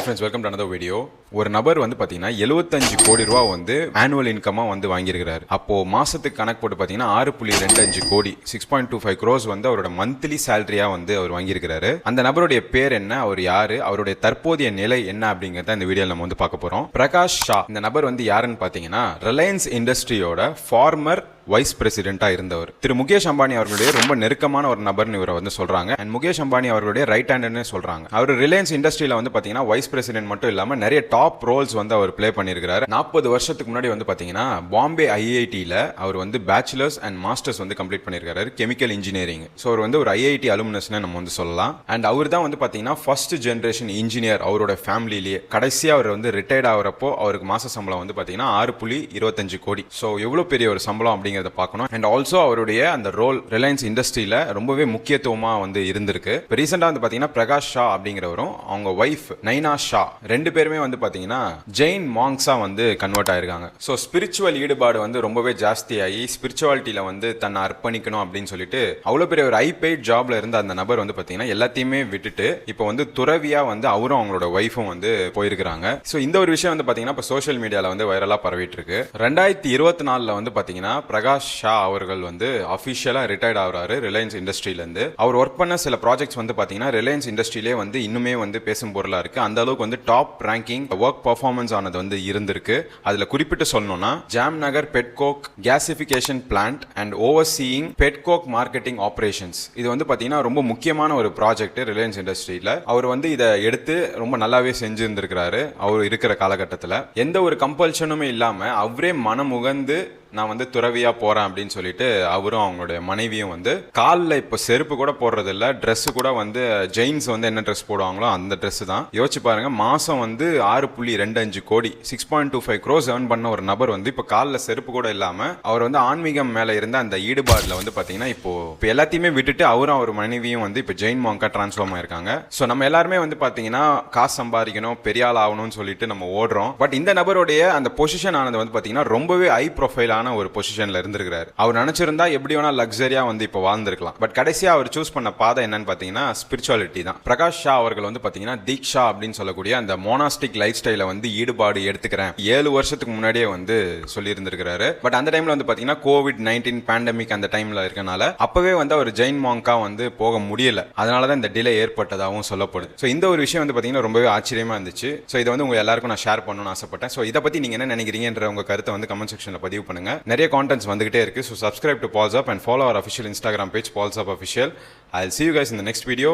Friends, welcome to another video. ஒரு நபர் வந்து பார்த்தீங்கன்னா 75 கோடி ரூபா வந்து ஆனுவல் இன்கமாக வந்து வாங்கியிருக்கிறாரு. அப்போ மாசத்துக்கு கணக்கு போட்டு பார்த்தீங்கன்னா 6.25 கோடி 6.25 crores வந்து அவரோட மந்த்லி சேலரியா வந்து அவர் வாங்கியிருக்கிறாரு. அந்த நபருடைய பேர் என்ன, அவர் யாரு, அவருடைய தற்போதைய நிலை என்ன அப்படிங்கறத இந்த வீடியோல நம்ம வந்து பார்க்க போறோம். பிரகாஷ் ஷா இந்த நபர் வந்து யாருன்னு பார்த்தீங்கன்னா ரிலையன்ஸ் இண்டஸ்ட்ரியோட ஃபார்மர் வைஸ் பிரசிடென்டா இருந்தவர். திரு முகேஷ் அம்பானி அவர்களுடைய ரொம்ப நெருக்கமான ஒரு நபர்னு இவரை வந்து சொல்றாங்க. அண்ட் முகேஷ் அம்பானி அவர்களுடைய ரைட் ஹேண்ட்னு சொல்றாங்க. அவர் ரிலையன்ஸ் இண்டஸ்ட்ரியில வந்து பாத்தீங்கன்னா வைஸ் பிரசிடென்ட் மட்டும் இல்லாம நிறைய டாப் ரோல்ஸ் வந்து அவர் பிளே பண்ணிருக்காரு. 40 வருஷத்துக்கு முன்னாடி வந்து பாத்தீங்கன்னா பாம்பே ஐஐடில அவர் வந்து பேச்சுலர்ஸ் அண்ட் மாஸ்டர்ஸ் வந்து கம்ப்ளீட் பண்ணிருக்காரு கெமிக்கல் இன்ஜினியரிங். ஸோ அவர் வந்து ஒரு ஐஐடி அலுமினஸ்னு நம்ம வந்து சொல்லலாம். அண்ட் அவர் தான் வந்து பாத்தீங்கன்னா ஃபர்ஸ்ட் ஜெனரேஷன் இன்ஜினியர் அவரோட ஃபேமிலிலேயே. கடைசியா அவர் வந்து ரிட்டையர்ட் ஆகிறப்போ அவருக்கு மாச சம்பளம் வந்து பாத்தீங்கன்னா 6.25 கோடி. ஸோ எவ்வளவு பெரிய ஒரு சம்பளம் அப்படிங்கிறத பார்க்கணும். அண்ட் ஆல்சோ அவருடைய அந்த ரோல் ரிலையன்ஸ் இண்டஸ்ட்ரியில ரொம்பவே முக்கியத்துவமா வந்து இருந்திருக்கு. இப்போ ரீசெண்டா வந்து பாத்தீங்கன்னா பிரகாஷ் ஷா அப்படிங்கிறவரும் அவங்க வைஃப் நைனா ஷா ரெண்டு பேருமே வந்து பாத்தீங்கன்னா ஜெயின் மாங்ஸா வந்து கன்வெர்ட் ஆயிருக்காங்க. ஸோ ஸ்பிரிச்சுவல் ஈடுபாடு வந்து ரொம்பவே ஜாஸ்தியாகி ஸ்பிரிச்சுவாலிட்டியில வந்து தன்னை அர்ப்பணிக்கணும் அப்படின்னு சொல்லிட்டு அவ்வளவு பெரிய ஒரு ஹை பெய்ட் ஜாப்ல இருந்த அந்த நபர் வந்து பாத்தீங்கன்னா எல்லாத்தையுமே விட்டுட்டு இப்போ வந்து துறவியா வந்து அவரும் அவங்களோட வைஃபும் வந்து போயிருக்காங்க. ஸோ இந்த ஒரு விஷயம் வந்து பாத்தீங்கன்னா இப்போ சோஷியல் மீடியால வந்து வைரலா பரவிட்டு இருக்கு. 2024 வந்து பாத்தீங்கன்னா பிரகாஷ் ஷா அவர்கள் வந்து அபிஷியலா ரிட்டையர்ட் ஆகுறாரு ரிலையன்ஸ் இண்டஸ்ட்ரியில இருந்து. அவர் ஒர்க் பண்ண சில ப்ராஜெக்ட்ஸ் வந்து பாத்தீங்கன்னா ரிலையன்ஸ் இண்டஸ்ட்ரியிலே வந்து இன்னுமே வந்து பேசும் பொருளா இருக்கு. அந்த அளவுக்கு வந்து டாப் ரேங்கிங் ஒர்க் பர்ஃபார்மன்ஸ் ஆனது வந்து இருந்திருக்கு. அதுல குறிப்பிட்டு சொல்லணும்னா Jamnagar petcoke gasification plant and overseeing petcoke marketing operations. இது வந்து பாத்தீங்கன்னா ரொம்ப முக்கியமான ஒரு ப்ராஜெக்ட் ரிலையன்ஸ் இண்டஸ்ட்ரியில. அவர் வந்து இதை எடுத்து ரொம்ப நல்லாவே செஞ்சிருந்திருக்கிறாரு. அவர் இருக்கிற காலகட்டத்தில் எந்த ஒரு கம்பல்ஷனுமே இல்லாம அவரே மனமுகந்து நான் வந்து துறவியா போறேன் அப்படின்னு சொல்லிட்டு அவரும் அவங்களுடைய மனைவியும் வந்து காலில் இப்போ செருப்பு கூட போடுறது இல்லை, ட்ரெஸ் கூட வந்து ஜெயின்ஸ் வந்து என்ன ட்ரெஸ் போடுவாங்களோ அந்த ட்ரெஸ் தான். யோசிச்சு பாருங்க, மாசம் வந்து 6.25 கோடி 6.25 crores earn பண்ண ஒரு நபர் வந்து இப்போ காலில் செருப்பு கூட இல்லாம அவர் வந்து ஆன்மீகம் மேல இருந்த அந்த ஈடுபாடுல வந்து பாத்தீங்கன்னா இப்போ எல்லாத்தையுமே விட்டுட்டு அவரும் அவர் மனைவியும் வந்து இப்போ ஜெயின் மாங்கா டிரான்ஸ்ஃபார்ம் ஆயிருக்காங்க. ஸோ நம்ம எல்லாருமே வந்து பாத்தீங்கன்னா காசு சம்பாதிக்கணும், பெரிய ஆள் ஆகணும்னு சொல்லிட்டு நம்ம ஓடுறோம். பட் இந்த நபருடைய அந்த பொசிஷன் ஆனது வந்து பாத்தீங்கன்னா ரொம்பவே ஹை ப்ரொஃபைல் ஒரு பொசிஷன்ல இருந்திருக்காரு. அவர் நினைச்சிருந்தா எப்படி வேணா லக்ஸரியா வந்து இப்ப வாழ்ந்திருக்கலாம். பட் கடைசியா அவர் சூஸ் பண்ண பாதை என்னன்னு பாத்தீங்கன்னா ஸ்பிரிச்சுவாலிட்டி தான். பிரகாஷ் ஷா அவர்கள் வந்து பாத்தீங்கன்னா தீக்ஷா அப்படின்னு சொல்லக்கூடிய அந்த மோனாஸ்டிக் லைஃப் ஸ்டைல வந்து ஈடுபாடு எடுத்துக்கிறேன் 7 வருஷத்துக்கு முன்னாடியே வந்து சொல்லி இருந்திருக்காரு. பட் அந்த டைம்ல வந்து பாத்தீங்கன்னா COVID-19 பேண்டமிக் அந்த டைம்ல இருக்கனால அப்பவே வந்து அவர் ஜெயின் மாங்கா வந்து போக முடியல. அதனாலதான் இந்த டிலே ஏற்பட்டதாகவும் சொல்லப்படுது. ஸோ இந்த ஒரு விஷயம் வந்து பாத்தீங்கன்னா ரொம்பவே ஆச்சரியமா இருந்துச்சு. ஸோ இதை வந்து உங்க எல்லாருக்கும் நான் ஷேர் பண்ணணும்னு ஆசைப்பட்டேன். ஸோ இதை பத்தி நீங்க என்ன நினைக்கிறீங்கன்ற உங்க கருத்தை வந்து கமெண்ட் செக்ஷன்ல பதிவு பண்ணுங்க. நிறைய கான்டென்ட்ஸ் வந்துகிட்டே இருக்கு. So subscribe to Pulse Up and follow our official Instagram page Pulse Up Official. I'll see you guys in the next video.